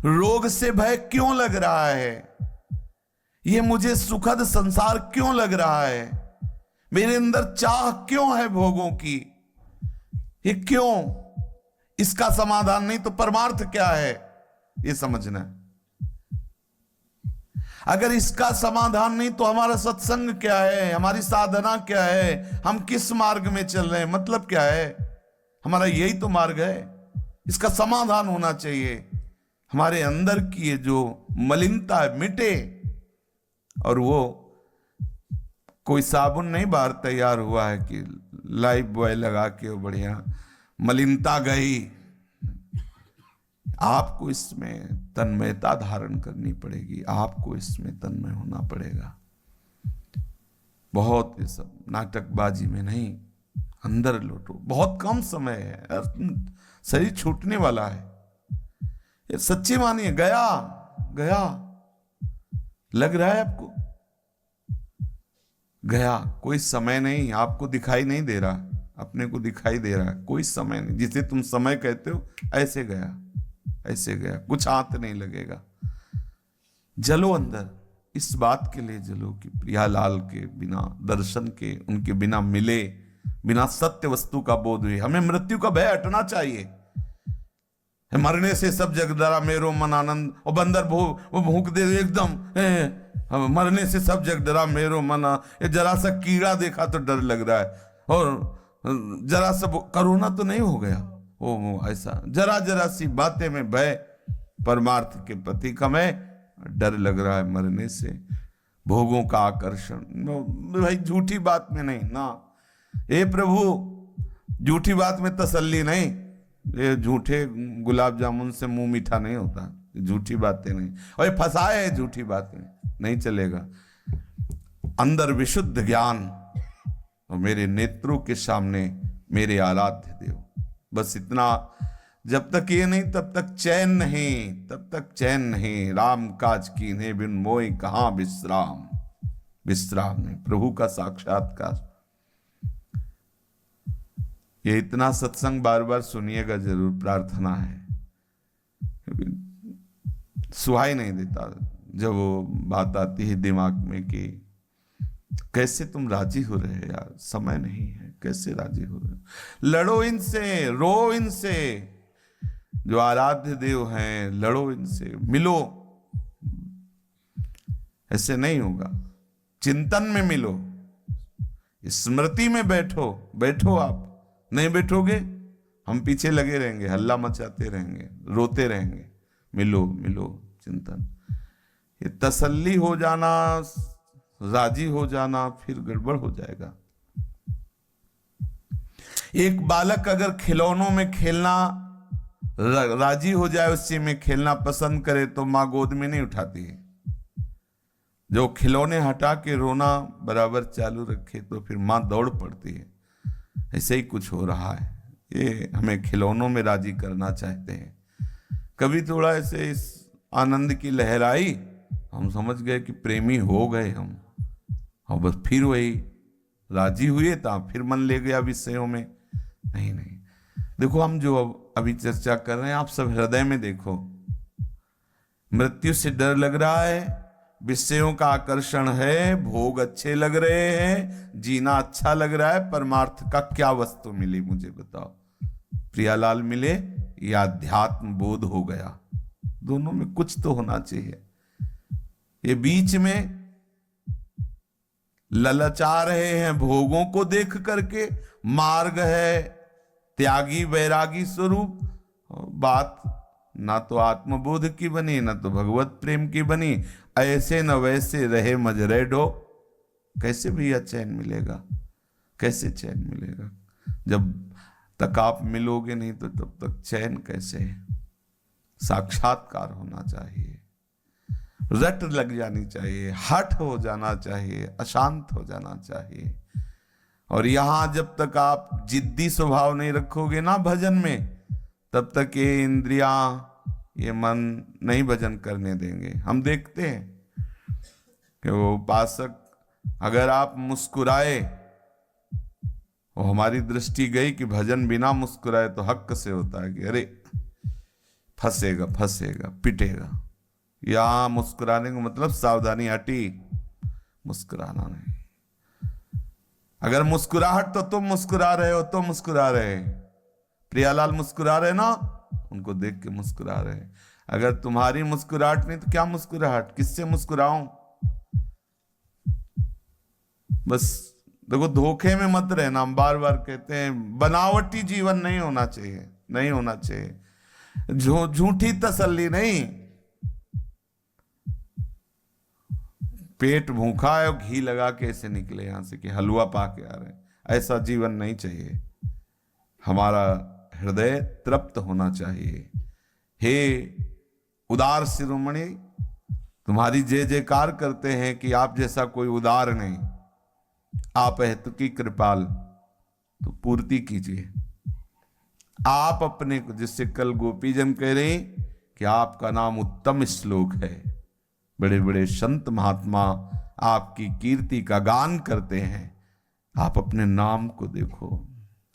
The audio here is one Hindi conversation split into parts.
रोग से भय क्यों लग रहा है, ये मुझे सुखद संसार क्यों लग रहा है, मेरे अंदर चाह क्यों है भोगों की, ये क्यों, इसका समाधान नहीं तो परमार्थ क्या है ये समझना है। अगर इसका समाधान नहीं तो हमारा सत्संग क्या है, हमारी साधना क्या है, हम किस मार्ग में चल रहे हैं, मतलब क्या है। हमारा यही तो मार्ग है, इसका समाधान होना चाहिए। हमारे अंदर की ये जो मलिनता है मिटे, और वो कोई साबुन नहीं बाहर तैयार हुआ है कि लाइफ बॉय लगा के बढ़िया मलिनता गई। आपको इसमें तन्मयता धारण करनी पड़ेगी, आपको इसमें तन्मय होना पड़ेगा। बहुत ये सब नाटकबाजी में नहीं, अंदर लौटो। बहुत कम समय है, शरीर छूटने वाला है, ये सच्ची मानिए। गया गया लग रहा है आपको, गया, कोई समय नहीं, आपको दिखाई नहीं दे रहा, अपने को दिखाई दे रहा है, कोई समय नहीं। जिसे तुम समय कहते हो ऐसे गया, ऐसे गया, कुछ हाथ नहीं लगेगा। जलो अंदर, इस बात के लिए जलो कि प्रियालाल के बिना दर्शन के, उनके बिना मिले, बिना सत्य वस्तु का बोध हुए। हमें मृत्यु का भय हटना चाहिए। मरने से सब जग डरा मेरो मन आनंद, और बंदर वो भूख दे एकदम, मरने से सब जग डरा मेरो मन। ये जरा सा कीड़ा देखा तो डर लग रहा है, और जरा सा कोरोना तो नहीं हो गया, ओ ऐसा जरा जरा सी बातें में भय, परमार्थ के प्रति कमे डर लग रहा है मरने से। भोगों का आकर्षण, भाई झूठी बात में नहीं ना, हे प्रभु झूठी बात में तसल्ली नहीं। ये झूठे गुलाब जामुन से मुंह मीठा नहीं होता, झूठी बातें नहीं, और ये फंसाए है झूठी बातें, नहीं चलेगा। अंदर विशुद्ध ज्ञान, और मेरे नेत्रों के सामने मेरे आराध्य देव, बस इतना। जब तक ये नहीं तब तक चैन नहीं, तब तक चैन नहीं। राम काज कीन्हे बिन मोय कहां विश्राम, विश्राम नहीं, प्रभु का साक्षात्कार। ये इतना सत्संग बार बार सुनिएगा जरूर, प्रार्थना है, सुहाई नहीं देता जब वो बात आती है दिमाग में कि कैसे तुम राजी हो रहे हो यार, समय नहीं है, कैसे राजी हो रहे हो। लड़ो इनसे, रो इनसे, जो आराध्य देव हैं, लड़ो इनसे, मिलो। ऐसे नहीं होगा, चिंतन में मिलो, स्मृति में बैठो, बैठो। आप नहीं बैठोगे हम पीछे लगे रहेंगे, हल्ला मचाते रहेंगे, रोते रहेंगे। मिलो मिलो, चिंतन, ये तसल्ली हो जाना, राजी हो जाना, फिर गड़बड़ हो जाएगा। एक बालक अगर खिलौनों में खेलना राजी हो जाए, उसी में खेलना पसंद करे, तो मां गोद में नहीं उठाती है। जो खिलौने हटा के रोना बराबर चालू रखे तो फिर मां दौड़ पड़ती है। ऐसे ही कुछ हो रहा है, ये हमें खिलौनों में राजी करना चाहते हैं। कभी थोड़ा ऐसे इस आनंद की लहर आई, हम समझ गए कि प्रेमी हो गए हम, और बस फिर वही राजी हुए था, फिर मन ले गया विषयों में। नहीं नहीं, देखो हम जो अभी चर्चा कर रहे हैं, आप सब हृदय में देखो। मृत्यु से डर लग रहा है, विषयों का आकर्षण है, भोग अच्छे लग रहे हैं, जीना अच्छा लग रहा है, परमार्थ का क्या वस्तु मिली मुझे बताओ। प्रियालाल मिले या अध्यात्म बोध हो गया, दोनों में कुछ तो होना चाहिए। ये बीच में ललचा रहे हैं भोगों को देख करके, मार्ग है त्यागी वैरागी स्वरूप। बात ना तो आत्मबोध की बनी, ना तो भगवत प्रेम की बनी। ऐसे न वैसे रहे मजरे डो, कैसे भैया चैन मिलेगा, कैसे चैन मिलेगा। जब तक आप मिलोगे नहीं तो तब तक चैन कैसे। साक्षात्कार होना चाहिए, रट लग जानी चाहिए, हठ हो जाना चाहिए, अशांत हो जाना चाहिए। और यहां जब तक आप जिद्दी स्वभाव नहीं रखोगे ना भजन में, तब तक ये इंद्रियां, ये मन नहीं भजन करने देंगे। हम देखते हैं कि वो उपासक, अगर आप मुस्कुराए, और हमारी दृष्टि गई कि भजन बिना मुस्कुराए तो हक से होता है कि अरे फंसेगा फंसेगा, पिटेगा। यहां मुस्कुराने का मतलब सावधानी, हटी, मुस्कुराना नहीं। अगर मुस्कुराहट तो तुम मुस्कुरा रहे हो तो मुस्कुरा रहे, प्रियालाल मुस्कुरा रहे ना, उनको देख के मुस्कुरा रहे। अगर तुम्हारी मुस्कुराहट नहीं तो क्या मुस्कुराहट, किससे मुस्कुराऊं? बस देखो, धोखे में मत रहना। हम बार बार कहते हैं बनावटी जीवन नहीं होना चाहिए, नहीं होना चाहिए। झूठी तसल्ली नहीं। पेट भूखा है और घी लगा के ऐसे निकले यहां से कि हलवा पा के आ रहे हैं, ऐसा जीवन नहीं चाहिए। हमारा हृदय तृप्त होना चाहिए। हे उदार शिरोमणि, तुम्हारी जय जयकार करते हैं कि आप जैसा कोई उदार नहीं। आप हेतु की कृपाल, तो पूर्ति कीजिए आप अपने को। जिससे कल गोपीजन कह रहे कि आपका नाम उत्तम श्लोक है। बड़े बड़े संत महात्मा आपकी कीर्ति का गान करते हैं। आप अपने नाम को देखो।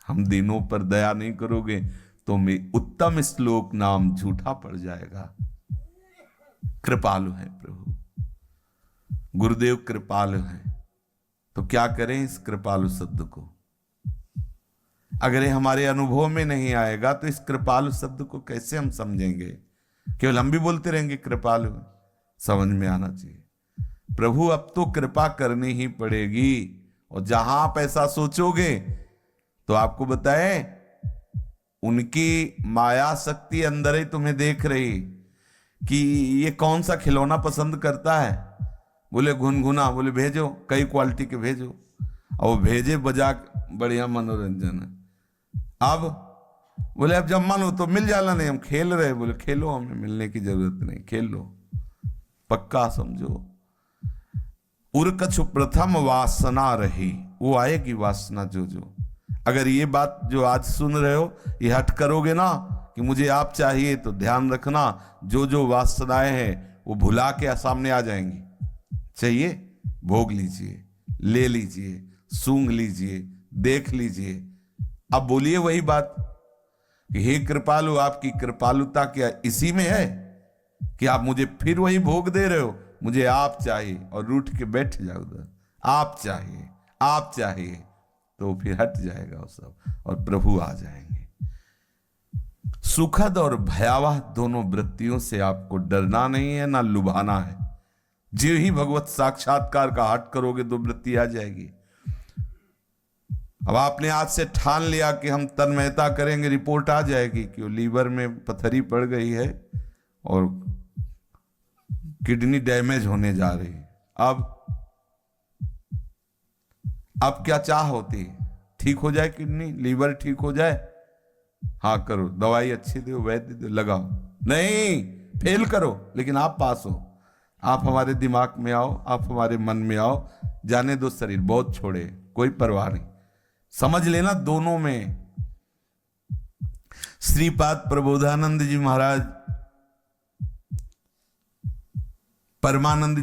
हम दिनों पर दया नहीं करोगे तो मैं उत्तम श्लोक नाम झूठा पड़ जाएगा। कृपालु है प्रभु, गुरुदेव कृपालु है। तो क्या करें इस कृपालु शब्द को? अगर ये हमारे अनुभव में नहीं आएगा तो इस कृपालु शब्द को कैसे हम समझेंगे? केवल हम भी बोलते रहेंगे कृपालु, समझ में आना चाहिए। प्रभु अब तो कृपा करनी ही पड़ेगी। और जहां आप ऐसा सोचोगे तो आपको बताए, उनकी माया शक्ति अंदर ही तुम्हें देख रही कि ये कौन सा खिलौना पसंद करता है। बोले गुनगुना, बोले भेजो, कई क्वालिटी के भेजो। और वो भेजे बजा, बढ़िया मनोरंजन है। अब बोले अब जब मन हो तो मिल जाला, नहीं हम खेल रहे। बोले खेलो, हमें मिलने की जरूरत नहीं, खेल लो, पक्का समझो। उर्कछु प्रथम वासना रही, वो आएगी वासना जो जो। अगर ये बात जो आज सुन रहे हो ये हट करोगे ना कि मुझे आप चाहिए, तो ध्यान रखना जो जो वासनाएं हैं वो भुला के सामने आ जाएंगी। चाहिए भोग लीजिए, ले लीजिए, सूंघ लीजिए, देख लीजिए। अब बोलिए वही बात कि हे कृपालु, आपकी कृपालुता क्या इसी में है कि आप मुझे फिर वही भोग दे रहे हो? मुझे आप चाहिए और रूठ के बैठ जाओ उधर। आप चाहिए, आप चाहिए, तो फिर हट जाएगा वो सब और प्रभु आ जाएंगे। सुखद और भयावह दोनों वृत्तियों से आपको डरना नहीं है, ना लुभाना है। जो ही भगवत साक्षात्कार का हट करोगे तो वृत्ति आ जाएगी। अब आपने आज से ठान लिया कि हम तन्मयता करेंगे, रिपोर्ट आ जाएगी कि लीवर में पथरी पड़ गई है और किडनी डैमेज होने जा रही है। अब क्या चाह होती है? ठीक हो जाए किडनी, लीवर ठीक हो जाए। हाँ करो, दवाई अच्छी दो, वैद्य दो, लगाओ। नहीं, फेल करो लेकिन आप पास हो। आप हमारे दिमाग में आओ, आप हमारे मन में आओ। जाने दो शरीर बहुत छोड़े, कोई परवाह नहीं। समझ लेना दोनों में। श्रीपाद प्रबोधानंद जी महाराज परमानंद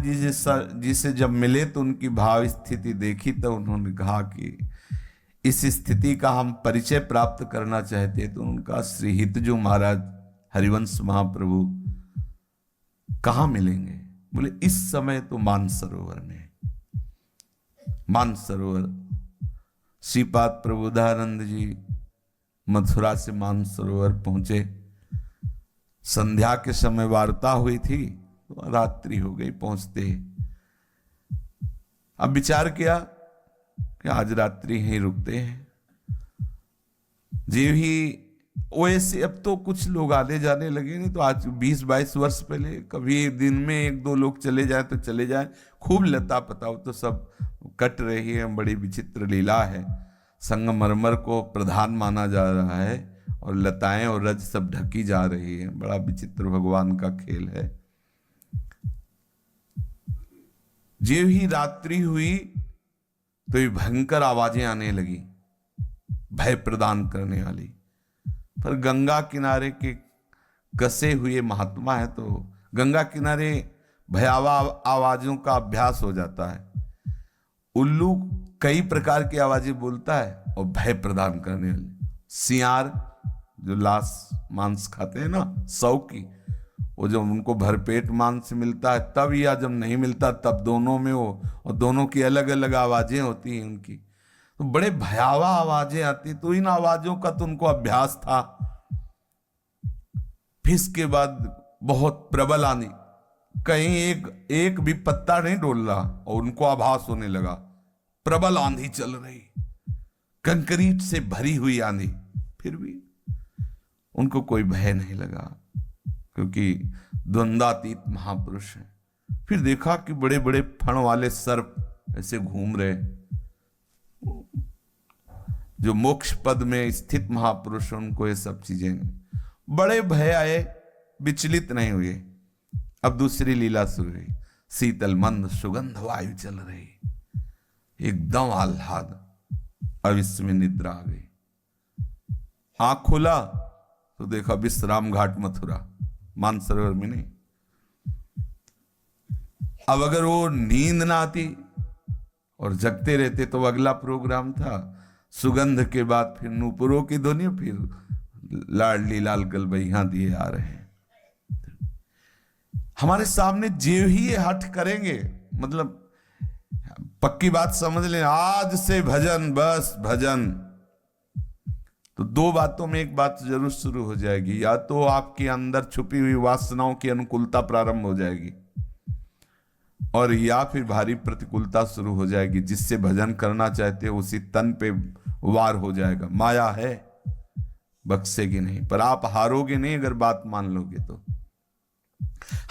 जी से जब मिले तो उनकी भाव स्थिति देखी तो उन्होंने कहा कि इस स्थिति का हम परिचय प्राप्त करना चाहते। तो उनका श्री हितजो महाराज हरिवंश महाप्रभु कहाँ मिलेंगे? बोले इस समय तो मानसरोवर में। मानसरोवर, श्रीपाद प्रबोधानंद जी मथुरा से मानसरोवर पहुंचे। संध्या के समय वार्ता हुई थी, तो रात्रि हो गई पहुंचते। अब विचार किया कि आज रात्रि ही रुकते हैं। जी ही वैसे अब तो कुछ लोग आने जाने लगे, नहीं तो आज 20-22 वर्ष पहले कभी दिन में 1-2 लोग चले जाए तो चले जाए। खूब लता पताओ तो सब कट रही है, बड़ी विचित्र लीला है। संगमरमर को प्रधान माना जा रहा है और लताएं और रज सब ढकी जा रही है। बड़ा विचित्र भगवान का खेल है। जो ही रात्रि हुई तो ये भयंकर आवाजें आने लगी, भय प्रदान करने वाली। पर गंगा किनारे के कसे हुए महात्मा है तो गंगा किनारे भयावह आवाजों का अभ्यास हो जाता है। उल्लू कई प्रकार की आवाजें बोलता है और भय प्रदान करने वाली। सियार जो लाश मांस खाते हैं ना, सौ की, वो जब उनको भरपेट मांस मिलता है तब, या जब नहीं मिलता तब, दोनों में वो, और दोनों की अलग अलग आवाजें होती हैं उनकी, तो बड़े भयावह आवाजें आती। तो इन आवाजों का तो उनको अभ्यास था। फिर इसके बाद बहुत प्रबल आंधी, कहीं एक भी पत्ता नहीं डोल रहा, और उनको आभास होने लगा प्रबल आंधी चल रही, कंक्रीट से भरी हुई आंधी। फिर भी उनको कोई भय नहीं लगा, क्योंकि द्वंद्वातीत महापुरुष हैं। फिर देखा कि बड़े बड़े फण वाले सर्प ऐसे घूम रहे, जो मोक्ष पद में स्थित महापुरुष, उनको ये सब चीजें बड़े भय आए, विचलित नहीं हुए। अब दूसरी लीला शुरू हुई, शीतल मंद सुगंध वायु चल रही, एकदम आह्लाद। अब इसमें निद्रा आ गई। आंख खोला तो देखा विश्राम घाट मथुरा, मानसरोवर में नहीं। अब अगर वो नींद ना आती और जगते रहते तो अगला प्रोग्राम था सुगंध के बाद फिर नूपुरों की ध्वनि, फिर लाडली लाल गलबैया दिए आ रहे हैं। हमारे सामने जो ही ये हठ करेंगे, मतलब पक्की बात समझ लें, आज से भजन, बस भजन, तो दो बातों में एक बात जरूर शुरू हो जाएगी। या तो आपके अंदर छुपी हुई वासनाओं की अनुकूलता प्रारंभ हो जाएगी, और या फिर भारी प्रतिकूलता शुरू हो जाएगी, जिससे भजन करना चाहते हो उसी तन पे वार हो जाएगा। माया है, बख्शेगी नहीं, पर आप हारोगे नहीं अगर बात मान लोगे तो।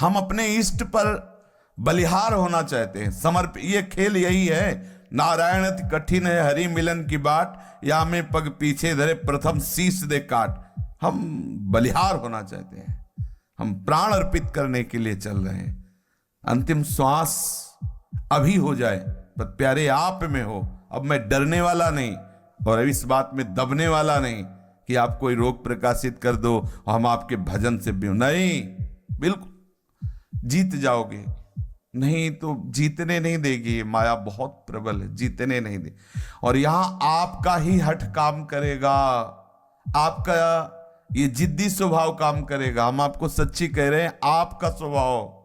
हम अपने इष्ट पर बलिहार होना चाहते हैं, समर्पित। ये खेल यही है, नारायण अति कठिन है हरि मिलन की बाट, या में पग पीछे धरे प्रथम शीश दे काट। हम बलिहार होना चाहते हैं, हम प्राण अर्पित करने के लिए चल रहे हैं। अंतिम श्वास अभी हो जाए, पर प्यारे आप में हो। अब मैं डरने वाला नहीं, और इस बात में दबने वाला नहीं कि आप कोई रोग प्रकाशित कर दो और हम आपके भजन से भी नहीं, बिल्कुल जीत जाओगे। नहीं तो जीतने नहीं देगी, ये माया बहुत प्रबल है, जीतने नहीं दे। और यहां आपका ही हठ काम करेगा, आपका ये जिद्दी स्वभाव काम करेगा। हम आपको सच्ची कह रहे हैं, आपका स्वभाव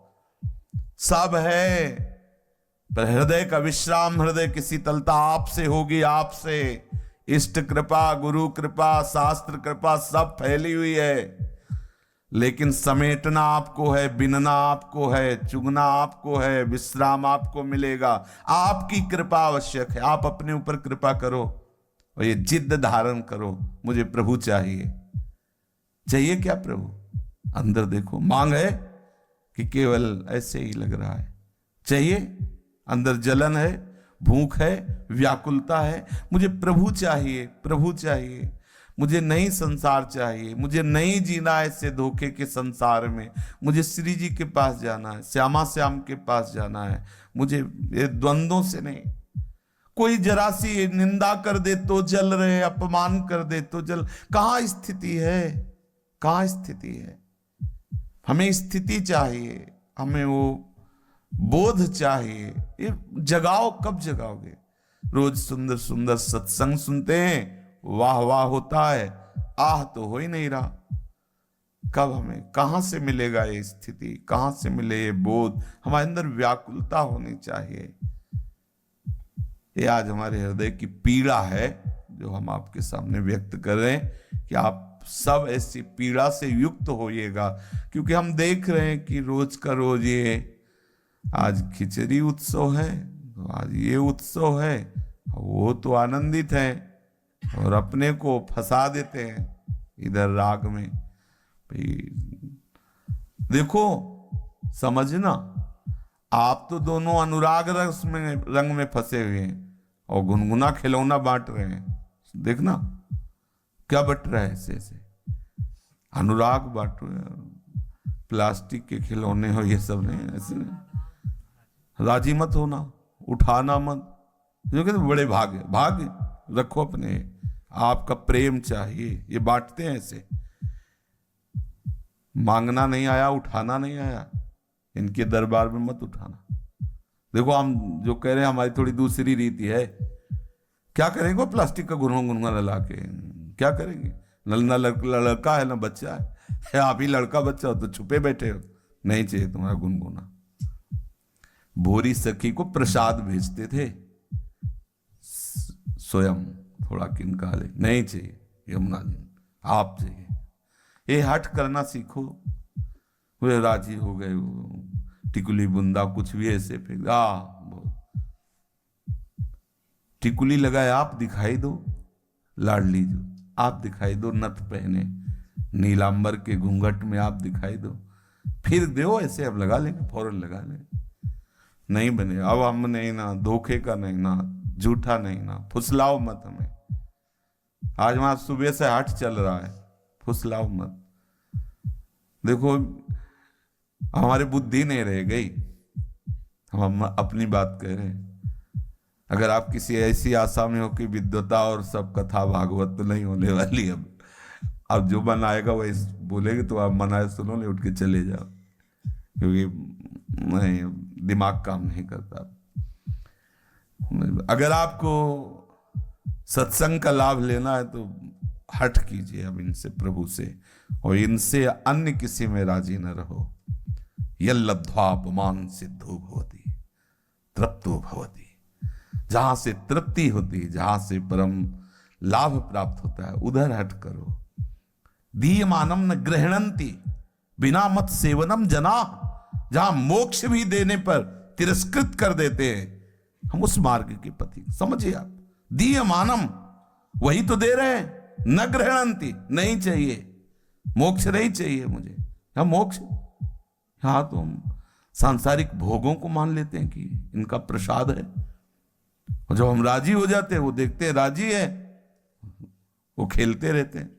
सब है, पर हृदय का विश्राम, हृदय की शीतलता आपसे होगी। आपसे इष्ट कृपा, गुरु कृपा, शास्त्र कृपा सब फैली हुई है, लेकिन समेटना आपको है, बिनना आपको है, चुगना आपको है, विश्राम आपको मिलेगा। आपकी कृपा आवश्यक है। आप अपने ऊपर कृपा करो और ये जिद्द धारण करो, मुझे प्रभु चाहिए। चाहिए क्या प्रभु? अंदर देखो, मांग है कि केवल ऐसे ही लग रहा है? चाहिए, अंदर जलन है, भूख है, व्याकुलता है, मुझे प्रभु चाहिए, प्रभु चाहिए। मुझे नई संसार चाहिए, मुझे नहीं जीना ऐसे धोखे के संसार में। मुझे श्री जी के पास जाना है, श्यामा श्याम के पास जाना है। मुझे ये द्वंद्वों से नहीं। कोई जरा सी निंदा कर दे तो जल रहे, अपमान कर दे तो जल। कहाँ स्थिति है, कहाँ स्थिति है? हमें स्थिति चाहिए, हमें वो बोध चाहिए। ये जगाओ, कब जगाओगे? रोज सुंदर सुंदर सत्संग सुनते हैं, वाह वाह होता है, आह तो हो ही नहीं रहा। कब हमें, कहां से मिलेगा ये स्थिति, कहां से मिले ये बोध? हमारे अंदर व्याकुलता होनी चाहिए। ये आज हमारे हृदय की पीड़ा है जो हम आपके सामने व्यक्त कर रहे हैं कि आप सब ऐसी पीड़ा से युक्त होइएगा। क्योंकि हम देख रहे हैं कि रोज का रोज ये, आज खिचड़ी उत्सव है, तो आज ये उत्सव है, वो तो आनंदित है और अपने को फंसा देते हैं इधर राग में। देखो, समझना, आप तो दोनों अनुराग रस में, रंग में फंसे हुए हैं और गुनगुना खिलौना बांट रहे हैं। देखना क्या बट रहा है, ऐसे ऐसे अनुराग बांटो, प्लास्टिक के खिलौने हो ये सब नहीं, ऐसे नहीं। राजी मत होना, उठाना मत, जो कहते बड़े भाग्य रखो अपने। आपका प्रेम चाहिए, ये बांटते हैं ऐसे। मांगना नहीं आया, उठाना नहीं आया, इनके दरबार में मत उठाना। देखो, हम जो कह रहे हैं हमारी थोड़ी दूसरी रीति है। क्या करेंगे प्लास्टिक का गुनगुना ला के, क्या करेंगे? ना लड़का है ना बच्चा है, आप ही लड़का बच्चा हो तो छुपे बैठे हो, नहीं चाहिए तुम्हारा गुनगुना। भोरी सखी को प्रसाद भेजते थे, स्वयं थोड़ा किनका ले, नहीं चाहिए यमुना जी, आप चाहिए। ये हट करना सीखो। वे राजी हो गए, वो टिकुली बुंदा कुछ भी ऐसे फेंक, टिकुली लगाए आप दिखाई दो, लाडली जो आप दिखाई दो, नथ पहने नीलांबर के घूंघट में आप दिखाई दो, फिर दो ऐसे अब लगा लेंगे, फौरन लगा लेंगे। नहीं बने, अब हम नहीं ना, धोखे का नहीं ना, झूठा नहीं ना, फुसलाओ मत हमें। आज वहां सुबह से हट चल रहा है, फुसलाओ मत। देखो हमारी बुद्धि नहीं रह गई, हम अपनी बात कह रहे हैं। अगर आप किसी ऐसी आशा में हो कि विद्वता और सब कथा भागवत तो नहीं होने वाली, अब जो मन आएगा वही बोलेगे, तो आप मनाए सुनो, नहीं उठ के चले जाओ, क्योंकि नहीं, दिमाग काम नहीं करता। अगर आपको सत्संग का लाभ लेना है तो हट कीजिए अब इनसे, प्रभु से, और इनसे अन्य किसी में राजी न रहो। यल्लब्ध्वापमान सिद्धो भवति तृप्तो भवति। जहां से तृप्ति होती है, जहां से परम लाभ प्राप्त होता है, उधर हट करो। दीयमानम न गृहणंति बिना मत सेवनम जना। जहां मोक्ष भी देने पर तिरस्कृत कर देते हैं, हम उस मार्ग के पति। समझिए आप, दीयमानम वही तो दे रहे हैं, न गृहणंति नहीं चाहिए, मोक्ष नहीं चाहिए मुझे। हाँ मोक्ष, हाँ तो हम सांसारिक भोगों को मान लेते हैं कि इनका प्रसाद है, और जब हम राजी हो जाते हैं, वो देखते हैं राजी है, वो खेलते रहते हैं।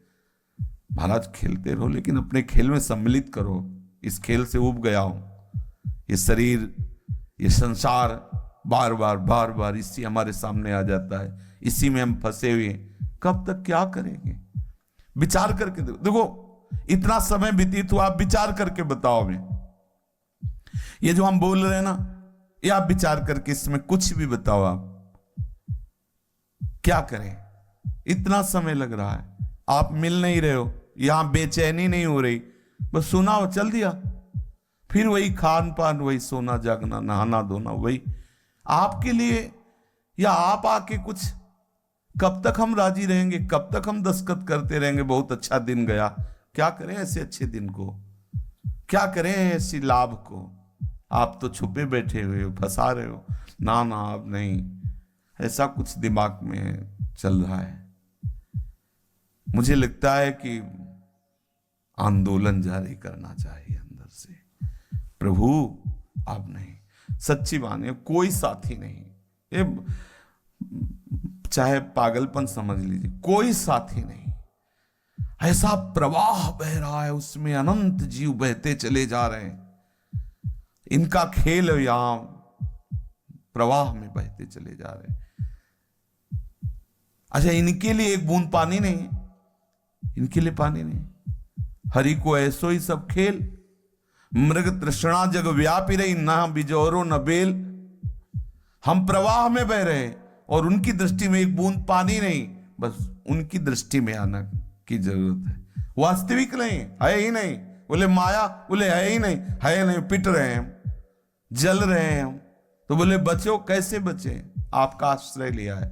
महाराज खेलते रहो, लेकिन अपने खेल में सम्मिलित करो। इस खेल से उब गया हूं, ये शरीर, ये संसार बार बार इसी हमारे सामने आ जाता है, इसी में हम फंसे हुए हैं। कब तक क्या करेंगे? विचार करके देखो, इतना समय व्यतीत हुआ, आप विचार करके बताओ हमें। ये जो हम बोल रहे हैं ना, ये आप विचार करके इसमें कुछ भी बताओ, आप क्या करें? इतना समय लग रहा है, आप मिल नहीं रहे हो, यहां बेचैनी नहीं हो रही, बस सुना हो चल दिया, फिर वही खान पान, वही सोना जागना, नहाना धोना, वही आपके लिए। या आप आके कुछ, कब तक हम राजी रहेंगे? कब तक हम दस्तखत करते रहेंगे? बहुत अच्छा दिन गया, क्या करें ऐसे अच्छे दिन को? क्या करें ऐसी लाभ को? आप तो छुपे बैठे हुए हो, फंसा रहे हो। ना ना, आप नहीं, ऐसा कुछ दिमाग में चल रहा है। मुझे लगता है कि आंदोलन जारी करना चाहिए अंदर से, प्रभु आप नहीं। सच्ची बात है, कोई साथी नहीं, ये चाहे पागलपन समझ लीजिए, कोई साथी नहीं। ऐसा प्रवाह बह रहा है, उसमें अनंत जीव बहते चले जा रहे हैं। इनका खेल यहां प्रवाह में बहते चले जा रहे हैं। अच्छा, इनके लिए एक बूंद पानी नहीं, इनके लिए पानी नहीं। हरि को ऐसो ही सब खेल, मृग तृष्णा जग व्यापी रही, ना बिजोरो न बेल। हम प्रवाह में बह रहे, और उनकी दृष्टि में एक बूंद पानी नहीं, बस उनकी दृष्टि में आना की जरूरत है। वास्तविक नहीं है ही नहीं, बोले माया, बोले है ही नहीं, है नहीं, पिट रहे हैं हम, जल रहे हैं हम, तो बोले बचो, कैसे बचे? आपका आश्रय लिया है,